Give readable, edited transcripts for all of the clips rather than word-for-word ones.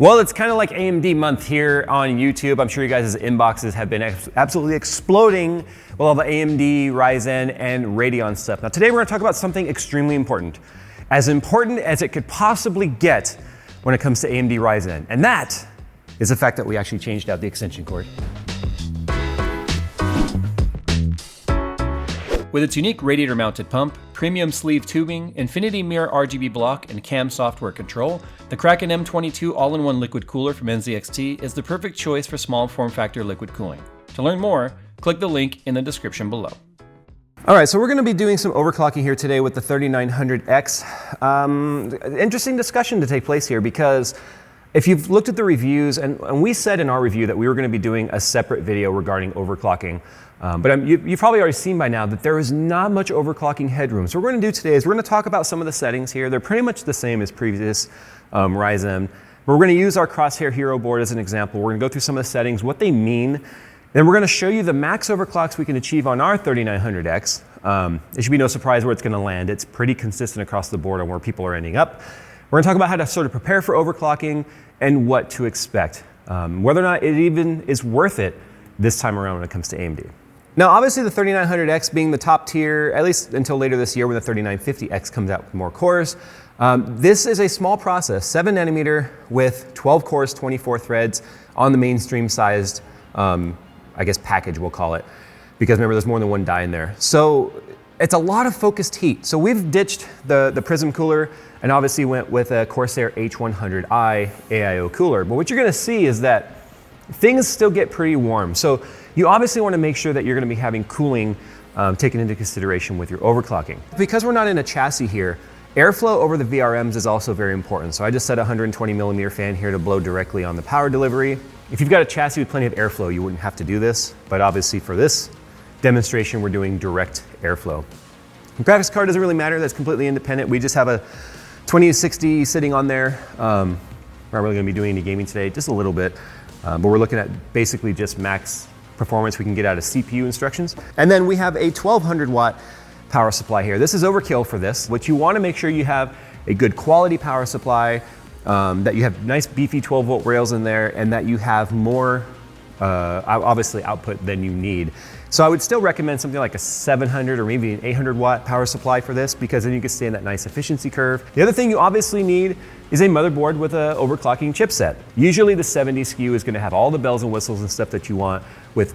Well, it's kind of like AMD month here on YouTube. I'm sure you guys' inboxes have been absolutely exploding with all the AMD, Ryzen, and Radeon stuff. Now today we're going to talk about something extremely important as it could possibly get when it comes to AMD Ryzen. And that is the fact that we actually changed out the extension cord. With its unique radiator-mounted pump, premium sleeve tubing, infinity mirror RGB block, and CAM software control, the Kraken M22 all-in-one liquid cooler from NZXT is the perfect choice for small form factor liquid cooling. To learn more, click the link in the description below. All right, so we're going to be doing some overclocking here today with the 3900X. Interesting discussion to take place here because if you've looked at the reviews, and we said in our review that we were going to be doing a separate video regarding overclocking, but you've probably already seen by now that there is not much overclocking headroom. So what we're going to do today is we're going to talk about some of the settings here. They're pretty much the same as previous Ryzen. But we're going to use our Crosshair Hero board as an example. We're going to go through some of the settings, what they mean. Then we're going to show you the max overclocks we can achieve on our 3900X. It should be no surprise where it's going to land. It's pretty consistent across the board on where people are ending up. We're going to talk about how to sort of prepare for overclocking and what to expect. Whether or not it even is worth it this time around when it comes to AMD. Now, obviously the 3900X being the top tier, at least until later this year when the 3950X comes out with more cores. This is a small process, 7 nanometer with 12 cores, 24 threads on the mainstream sized, I guess package we'll call it, because remember there's more than one die in there. So it's a lot of focused heat. So we've ditched the Prism cooler and obviously went with a Corsair H100i AIO cooler. But what you're gonna see is that things still get pretty warm. So you obviously wanna make sure that you're gonna be having cooling taken into consideration with your overclocking. Because we're not in a chassis here, airflow over the VRMs is also very important. So I just set a 120 millimeter fan here to blow directly on the power delivery. If you've got a chassis with plenty of airflow, you wouldn't have to do this. But obviously for this demonstration, we're doing direct airflow. The graphics card doesn't really matter, that's completely independent. We just have a 2060 sitting on there. We're not really gonna be doing any gaming today, just a little bit. But we're looking at basically just max performance we can get out of CPU instructions. And then we have a 1200 watt power supply here. This is overkill for this. What you wanna make sure you have a good quality power supply, that you have nice beefy 12 volt rails in there, and that you have more obviously output than you need. So I would still recommend something like a 700 or maybe an 800 watt power supply for this, because then you can stay in that nice efficiency curve. The other thing you obviously need is a motherboard with an overclocking chipset. Usually the 70 SKU is going to have all the bells and whistles and stuff that you want, with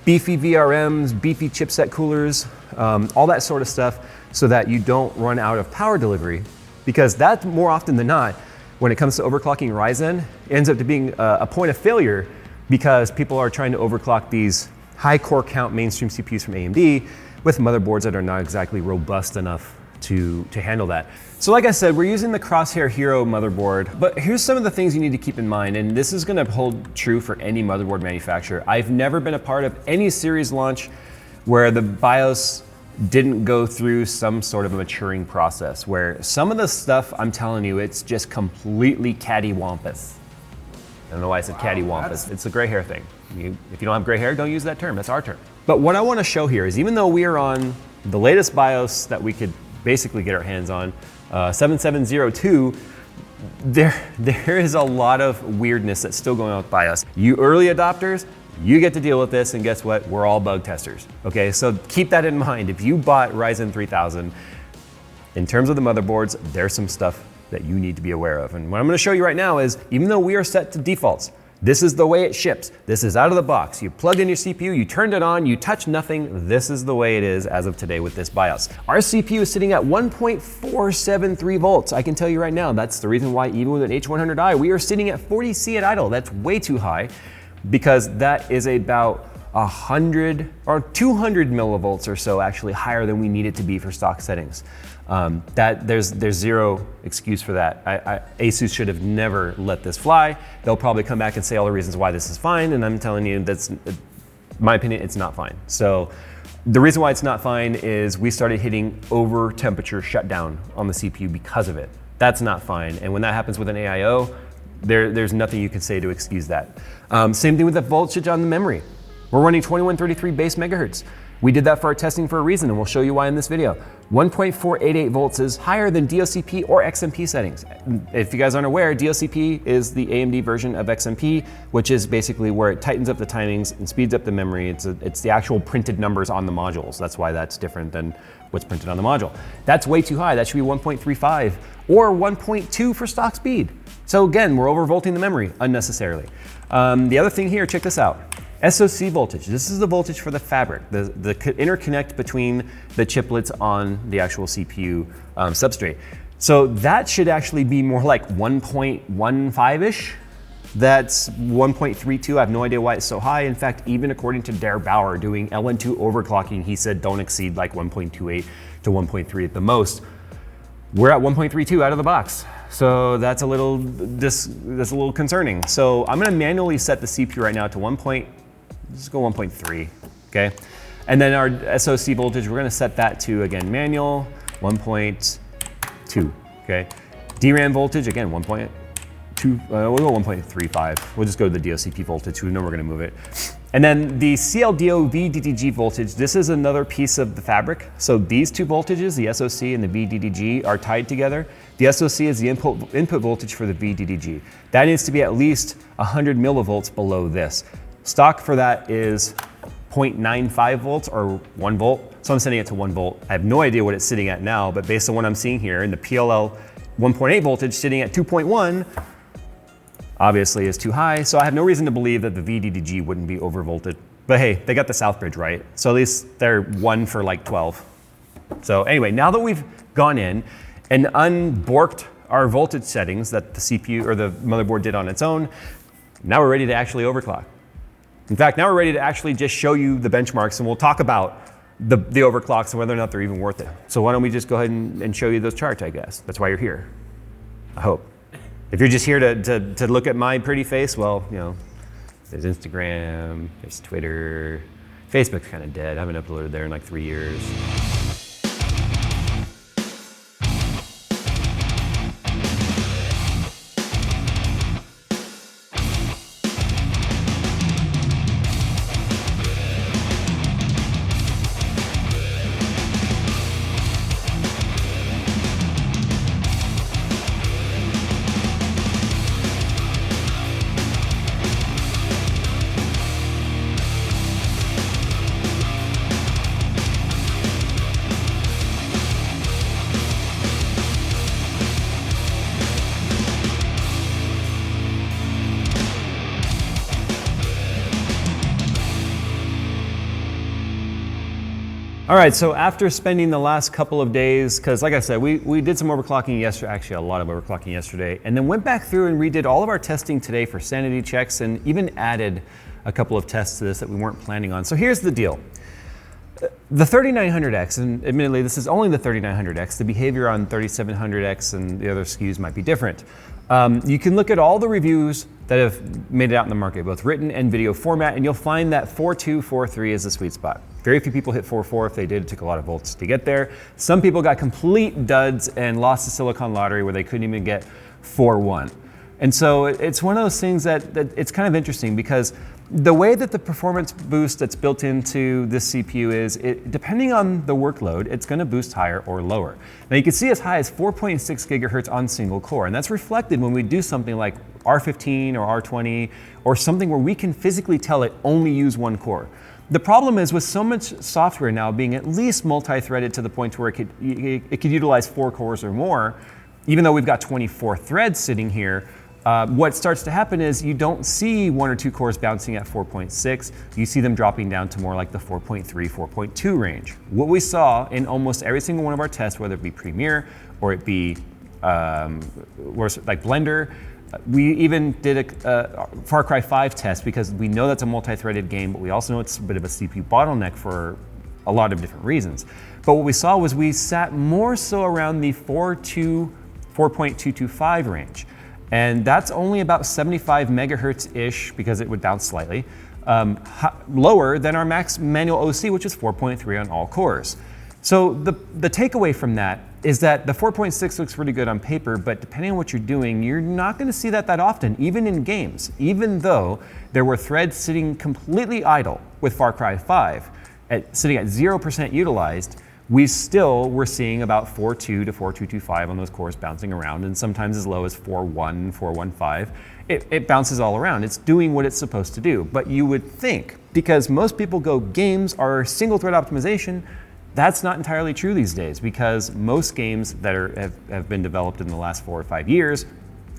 beefy VRMs, beefy chipset coolers, all that sort of stuff, so that you don't run out of power delivery. Because that, more often than not, when it comes to overclocking Ryzen, ends up to being a point of failure, because people are trying to overclock these high core count mainstream CPUs from AMD with motherboards that are not exactly robust enough to handle that. So like I said, we're using the Crosshair Hero motherboard, but here's some of the things you need to keep in mind, and this is gonna hold true for any motherboard manufacturer. I've never been a part of any series launch where the BIOS didn't go through some sort of a maturing process, where some of the stuff, I'm telling you, it's just completely cattywampus. I don't know why I said cattywampus. It's a gray hair thing. If you don't have gray hair, don't use that term. That's our term. But what I want to show here is, even though we are on the latest BIOS that we could basically get our hands on, 7702, there is a lot of weirdness that's still going on with BIOS. You early adopters, you get to deal with this, and guess what? We're all bug testers. Okay, so keep that in mind. If you bought Ryzen 3000, in terms of the motherboards, there's some stuff that you need to be aware of. And what I'm going to show you right now is, even though we are set to defaults, this is the way it ships. This is out of the box. You plugged in your CPU, you turned it on, you touch nothing. This is the way it is as of today with this BIOS. Our CPU is sitting at 1.473 volts. I can tell you right now, that's the reason why even with an H100i, we are sitting at 40 C at idle. That's way too high, because that is about 100 or 200 millivolts or so actually higher than we need it to be for stock settings. There's zero excuse for that. ASUS should have never let this fly. They'll probably come back and say all the reasons why this is fine, and I'm telling you, that's, in my opinion, it's not fine. So the reason why it's not fine is we started hitting over temperature shutdown on the CPU because of it. That's not fine, and when that happens with an AIO, there's nothing you can say to excuse that. Same thing with the voltage on the memory. We're running 2133 base megahertz. We did that for our testing for a reason, and we'll show you why in this video. 1.488 volts is higher than DLCP or XMP settings. If you guys aren't aware, DLCP is the AMD version of XMP, which is basically where it tightens up the timings and speeds up the memory. It's the actual printed numbers on the modules. That's why that's different than what's printed on the module. That's way too high. That should be 1.35 or 1.2 for stock speed. So again, we're overvolting the memory unnecessarily. The other thing here, check this out. SoC voltage. This is the voltage for the fabric, the interconnect between the chiplets on the actual CPU substrate. So that should actually be more like 1.15-ish. That's 1.32. I have no idea why it's so high. In fact, even according to Der Bauer doing LN2 overclocking, he said don't exceed like 1.28 to 1.3 at the most. We're at 1.32 out of the box. So that's a little concerning. So I'm gonna manually set the CPU right now to let's go 1.3, okay? And then our SoC voltage, we're gonna set that to, again, manual, 1.2, okay? DRAM voltage, again, 1.2, we'll go 1.35. We'll just go to the DLCP voltage, we know we're gonna move it. And then the CLDO VDDG voltage, this is another piece of the fabric. So these two voltages, the SoC and the VDDG, are tied together. The SoC is the input voltage for the VDDG. That needs to be at least 100 millivolts below this. Stock for that is 0.95 volts or 1 volt. So I'm setting it to 1 volt. I have no idea what it's sitting at now, but based on what I'm seeing here, in the PLL 1.8 voltage sitting at 2.1, obviously is too high. So I have no reason to believe that the VDDG wouldn't be overvolted. But hey, they got the South Bridge right. So at least they're 1 for like 12. So anyway, now that we've gone in and unborked our voltage settings that the CPU or the motherboard did on its own, now we're ready to actually overclock. In fact, now we're ready to actually just show you the benchmarks, and we'll talk about the overclocks and whether or not they're even worth it. So why don't we just go ahead and show you those charts, I guess. That's why you're here, I hope. If you're just here to look at my pretty face, well, you know, there's Instagram, there's Twitter. Facebook's kind of dead. I haven't uploaded there in like 3 years. All right, so after spending the last couple of days, because like I said, we did some overclocking yesterday, actually a lot of overclocking yesterday, and then went back through and redid all of our testing today for sanity checks and even added a couple of tests to this that we weren't planning on. So here's the deal. The 3900X, and admittedly this is only the 3900X, the behavior on 3700X and the other SKUs might be different. You can look at all the reviews that have made it out in the market, both written and video format, and you'll find that 4.2, 4.3 is the sweet spot. Very few people hit 4.4. If they did, it took a lot of volts to get there. Some people got complete duds and lost the silicon lottery where they couldn't even get 4.1. And so it's one of those things that it's kind of interesting because the way that the performance boost that's built into this CPU is, depending on the workload, it's going to boost higher or lower. Now you can see as high as 4.6 gigahertz on single core, and that's reflected when we do something like R15 or R20 or something where we can physically tell it only use one core. The problem is with so much software now being at least multi-threaded to the point where it could utilize 4 cores or more, even though we've got 24 threads sitting here, what starts to happen is you don't see 1 or 2 cores bouncing at 4.6. You see them dropping down to more like the 4.3, 4.2 range. What we saw in almost every single one of our tests, whether it be Premiere or it be like Blender, we even did a Far Cry 5 test because we know that's a multi-threaded game, but we also know it's a bit of a CPU bottleneck for a lot of different reasons. But what we saw was we sat more so around the 4.225 range. And that's only about 75 megahertz-ish because it would bounce slightly, lower than our max manual OC, which is 4.3 on all cores. So the takeaway from that is that the 4.6 looks really good on paper, but depending on what you're doing, you're not going to see that often, even in games. Even though there were threads sitting completely idle with Far Cry 5, sitting at 0% utilized, we still were seeing about 4.2 to 4.225 on those cores bouncing around, and sometimes as low as 4.1, 4.15. It bounces all around. It's doing what it's supposed to do. But you would think, because most people go, games are single thread optimization, that's not entirely true these days, because most games that have been developed in the last 4 or 5 years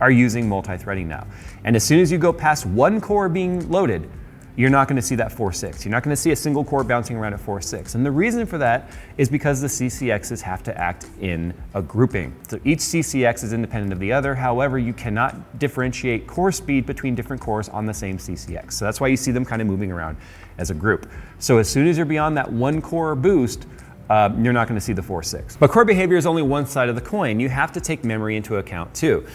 are using multi-threading now. And as soon as you go past one core being loaded, you're not going to see that 4.6. You're not going to see a single core bouncing around at 4.6. And the reason for that is because the CCXs have to act in a grouping. So each CCX is independent of the other. However, you cannot differentiate core speed between different cores on the same CCX. So that's why you see them kind of moving around as a group. So as soon as you're beyond that one core boost, you're not going to see the 4.6. But core behavior is only one side of the coin. You have to take memory into account too.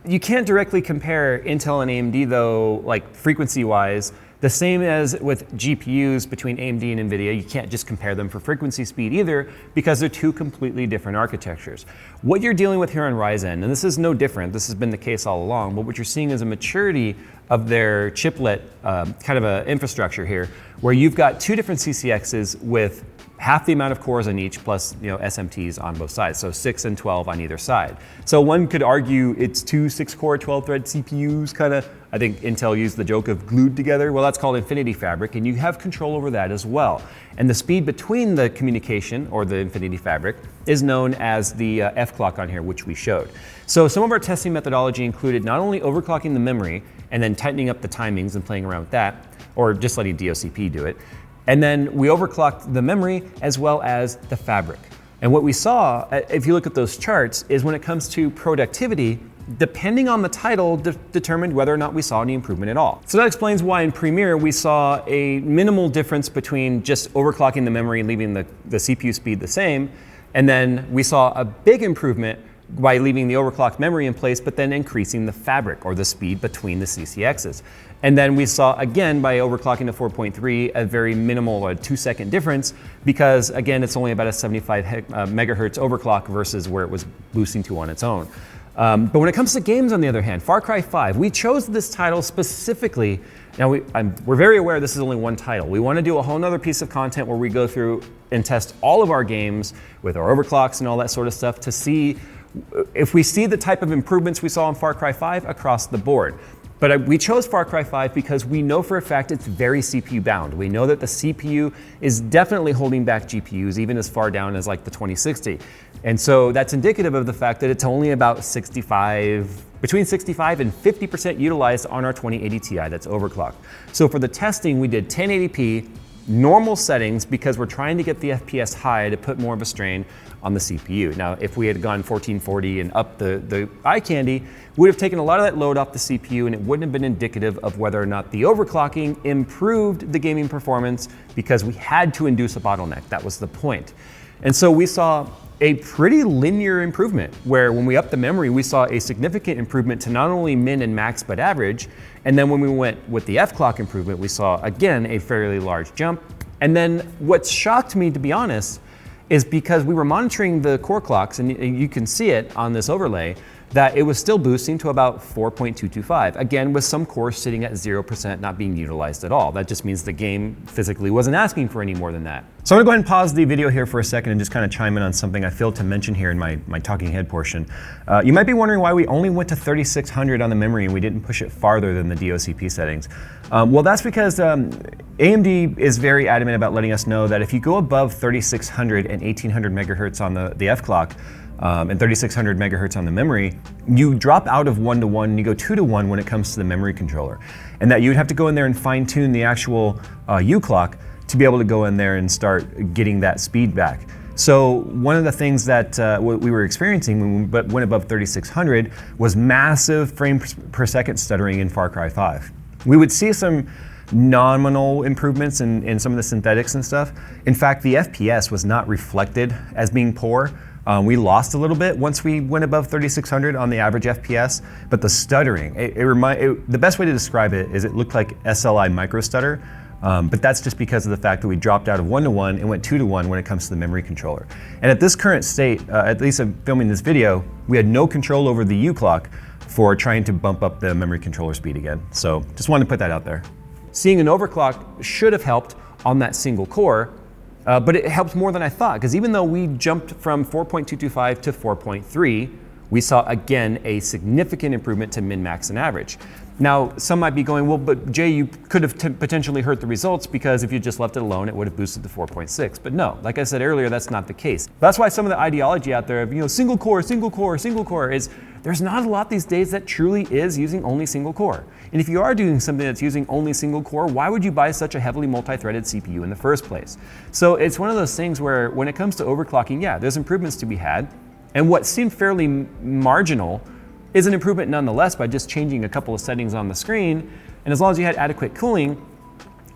You can't directly compare Intel and AMD though, like frequency-wise. The same as with GPUs between AMD and NVIDIA, you can't just compare them for frequency speed either, because they're two completely different architectures. What you're dealing with here on Ryzen, and this is no different, this has been the case all along, but what you're seeing is a maturity of their chiplet kind of a infrastructure here, where you've got two different CCXs with half the amount of cores on each, plus SMTs on both sides, so 6 and 12 on either side. So one could argue it's two 6-core, 12-thread CPUs, kind of. I think Intel used the joke of glued together. Well, that's called Infinity Fabric, and you have control over that as well. And the speed between the communication, or the Infinity Fabric, is known as the F-clock on here, which we showed. So some of our testing methodology included not only overclocking the memory and then tightening up the timings and playing around with that, or just letting DOCP do it, and then we overclocked the memory as well as the fabric. And what we saw, if you look at those charts, is when it comes to productivity, depending on the title, determined whether or not we saw any improvement at all. So that explains why in Premiere we saw a minimal difference between just overclocking the memory and leaving the CPU speed the same, and then we saw a big improvement by leaving the overclocked memory in place, but then increasing the fabric, or the speed between the CCXs. And then we saw, again, by overclocking to 4.3, a very minimal, 2-second difference, because again, it's only about a 75 megahertz overclock versus where it was boosting to on its own. But when it comes to games, on the other hand, Far Cry 5, we chose this title specifically. Now, we're very aware this is only one title. We want to do a whole nother piece of content where we go through and test all of our games with our overclocks and all that sort of stuff to see if we see the type of improvements we saw in Far Cry 5 across the board. But we chose Far Cry 5 because we know for a fact it's very CPU bound. We know that the CPU is definitely holding back GPUs, even as far down as like the 2060. And so that's indicative of the fact that it's only about between 65 and 50% utilized on our 2080 Ti that's overclocked. So for the testing, we did 1080p, normal settings, because we're trying to get the FPS high to put more of a strain on the CPU. Now, if we had gone 1440 and up the eye candy, we would have taken a lot of that load off the CPU, and it wouldn't have been indicative of whether or not the overclocking improved the gaming performance, because we had to induce a bottleneck. That was the point. And so we saw a pretty linear improvement, where when we upped the memory, we saw a significant improvement to not only min and max, but average. And then when we went with the F-clock improvement, we saw, again, a fairly large jump. And then what shocked me, to be honest, is because we were monitoring the core clocks, and you can see it on this overlay, that it was still boosting to about 4.225, again with some cores sitting at 0% not being utilized at all. That just means the game physically wasn't asking for any more than that. So I'm gonna go ahead and pause the video here for a second and just kind of chime in on something I failed to mention here in my talking head portion. You might be wondering why we only went to 3600 on the memory and we didn't push it farther than the DOCP settings. Well, that's because AMD is very adamant about letting us know that if you go above 3600 and 1800 megahertz on the F-clock, and 3600 megahertz on the memory, you drop out of 1-to-1 and you go 2-to-1 when it comes to the memory controller. And that you'd have to go in there and fine tune the actual U-clock to be able to go in there and start getting that speed back. So one of the things that we were experiencing when we went above 3600 was massive frames per second stuttering in Far Cry 5. We would see some nominal improvements in some of the synthetics and stuff. In fact, the FPS was not reflected as being poor. We lost a little bit once we went above 3600 on the average FPS, but the stuttering, the best way to describe it is it looked like SLI micro stutter, but that's just because of the fact that we dropped out of 1-to-1 and went 2-to-1 when it comes to the memory controller. And at this current state, at least I'm filming this video, we had no control over the U-clock for trying to bump up the memory controller speed again. So just wanted to put that out there. Seeing an overclock should have helped on that single core, but it helped more than I thought, because even though we jumped from 4.225 to 4.3, we saw again a significant improvement to min, max, and average. Now, some might be going, well, but Jay, you could have potentially hurt the results, because if you just left it alone, it would have boosted to 4.6. But no, like I said earlier, that's not the case. That's why some of the ideology out there of, single core, single core, single core is, there's not a lot these days that truly is using only single core. And if you are doing something that's using only single core, why would you buy such a heavily multi-threaded CPU in the first place? So it's one of those things where when it comes to overclocking, yeah, there's improvements to be had. And what seemed fairly marginal is an improvement nonetheless by just changing a couple of settings on the screen. And as long as you had adequate cooling,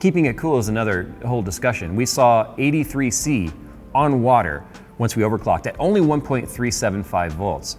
keeping it cool is another whole discussion. We saw 83C on water once we overclocked at only 1.375 volts.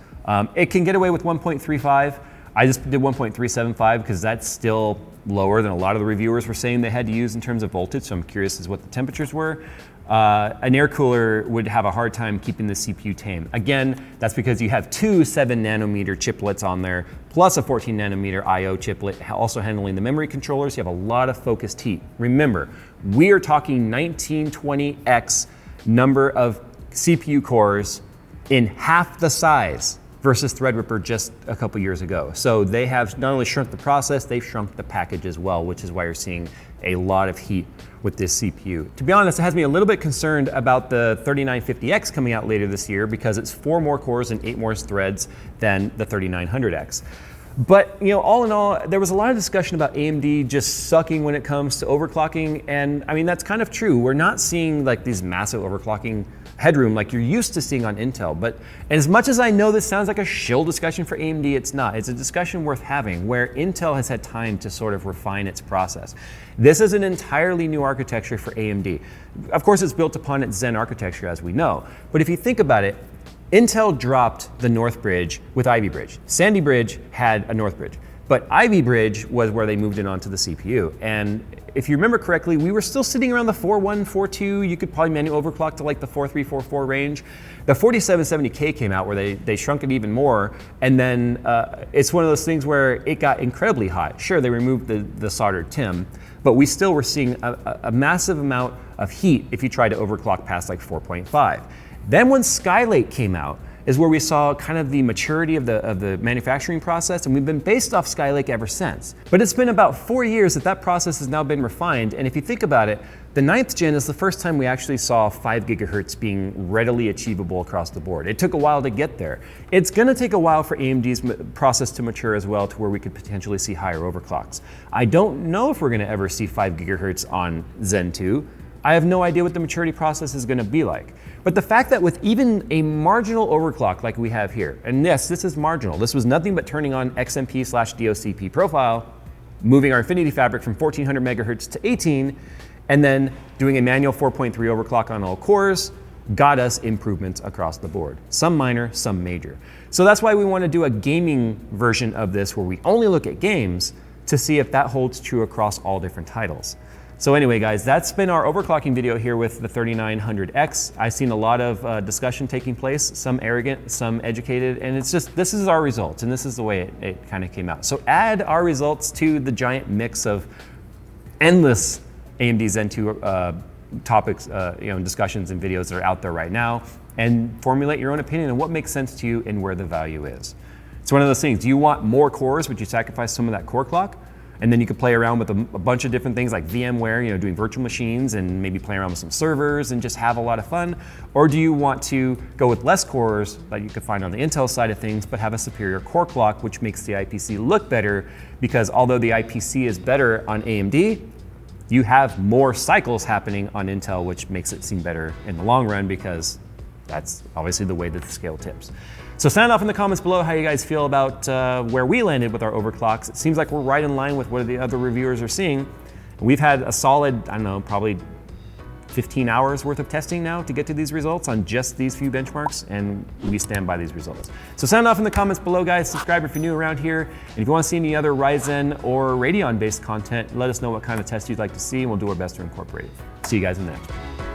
It can get away with 1.35. I just did 1.375 because that's still lower than a lot of the reviewers were saying they had to use in terms of voltage, so I'm curious as what the temperatures were. An air cooler would have a hard time keeping the CPU tame. Again, that's because you have two 7 nanometer chiplets on there, plus a 14 nanometer IO chiplet, also handling the memory controllers. You have a lot of focused heat. Remember, we are talking 1920x number of CPU cores in half the size versus Threadripper just a couple years ago. So they have not only shrunk the process, they've shrunk the package as well, which is why you're seeing a lot of heat with this CPU. To be honest, it has me a little bit concerned about the 3950X coming out later this year, because it's 4 more cores and 8 more threads than the 3900X. But all in all, there was a lot of discussion about AMD just sucking when it comes to overclocking, and I mean, that's kind of true. We're not seeing like these massive overclocking headroom like you're used to seeing on Intel. But as much as I know this sounds like a shill discussion for AMD, it's not. It's a discussion worth having where Intel has had time to sort of refine its process. This is an entirely new architecture for AMD. Of course, it's built upon its Zen architecture, as we know. But if you think about it, Intel dropped the North Bridge with Ivy Bridge. Sandy Bridge had a North Bridge, but Ivy Bridge was where they moved it onto the CPU. And if you remember correctly, we were still sitting around the 4.1, 4.2. You could probably manual overclock to like the 4.3, 4.4 range. The 4770K came out where they shrunk it even more. And then it's one of those things where it got incredibly hot. Sure, they removed the soldered TIM, but we still were seeing a massive amount of heat if you tried to overclock past like 4.5. Then when Skylake came out is where we saw kind of the maturity of the manufacturing process, and we've been based off Skylake ever since. But it's been about 4 years that process has now been refined, and if you think about it, the 9th gen is the first time we actually saw 5 gigahertz being readily achievable across the board. It took a while to get there. It's gonna take a while for AMD's process to mature as well, to where we could potentially see higher overclocks. I don't know if we're gonna ever see 5 gigahertz on Zen 2. I have no idea what the maturity process is gonna be like. But the fact that with even a marginal overclock like we have here, and yes, this is marginal. This was nothing but turning on XMP/DOCP profile, moving our Infinity Fabric from 1400 megahertz to 18, and then doing a manual 4.3 overclock on all cores, got us improvements across the board. Some minor, some major. So that's why we want to do a gaming version of this where we only look at games to see if that holds true across all different titles. So anyway, guys, that's been our overclocking video here with the 3900X. I've seen a lot of discussion taking place, some arrogant, some educated, and it's just, this is our results, and this is the way it kind of came out. So add our results to the giant mix of endless AMD Zen 2 topics, discussions and videos that are out there right now, and formulate your own opinion on what makes sense to you and where the value is. It's one of those things. Do you want more cores, but you sacrifice some of that core clock? And then you could play around with a bunch of different things like VMware, doing virtual machines and maybe play around with some servers and just have a lot of fun? Or do you want to go with less cores that you could find on the Intel side of things, but have a superior core clock, which makes the IPC look better? Because although the IPC is better on AMD, you have more cycles happening on Intel, which makes it seem better in the long run, because that's obviously the way that the scale tips. So sound off in the comments below how you guys feel about where we landed with our overclocks. It seems like we're right in line with what the other reviewers are seeing. We've had a solid, I don't know, probably 15 hours worth of testing now to get to these results on just these few benchmarks, and we stand by these results. So sound off in the comments below, guys. Subscribe if you're new around here. And if you want to see any other Ryzen or Radeon based content, let us know what kind of test you'd like to see, and we'll do our best to incorporate it. See you guys in the next one.